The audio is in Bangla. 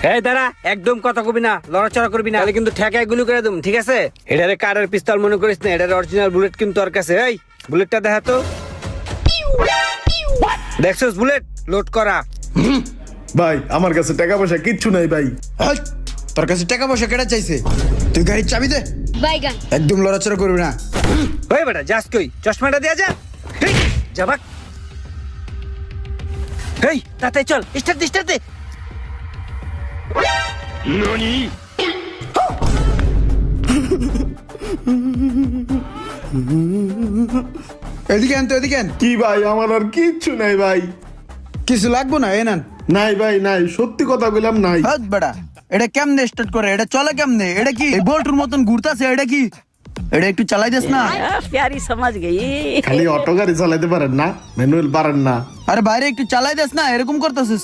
এই দাঁড়া, একদম কথা কবি না, লড়াচড়া করবি না, তাহলে কিন্তু ঠেকায় গুলি করে দেব, ঠিক আছে? এটারে কারের পিস্তল মনে করিস না, এটার অরিজিনাল বুলেট কিন্তু তোর কাছে। এই বুলেটটা দেখা তো। দেখছস বুলেট লোড করা? ভাই আমার কাছে টাকা পয়সা কিচ্ছু নাই ভাই। হাই, তোর কাছে টাকা পয়সা কেটে চাইছে? তুই গাড়ির চাবি দে। বাইগান। একদম লড়াচড়া করবি না। ওই বেটা যাস কই? চশমাটা দেয়া যা। হেই যাবাক। হেই তাতে চল, স্টার্ট দে। এদিকে আন তো, এদিকে আন। কি ভাই আমার আর কিচ্ছু নাই ভাই। কিছু লাগবো না, এ নেন। নাই ভাই নাই, সত্যি কথা বললাম নাই। হাত বেড়া, এটা কেমনে স্টার্ট করে? এটা চলে কেমনে? এটা কি এই বল্টুর মতন ঘুরতাছে? এটা কি? এটা একটু চালাই দিস না। प्यारी समझ गई। খালি অটো গাড়ি চালাতে পারেন না, ম্যানুয়াল পারেন না। আরে বাইরে একটু চালাই দিস না, এরকম করতেছিস।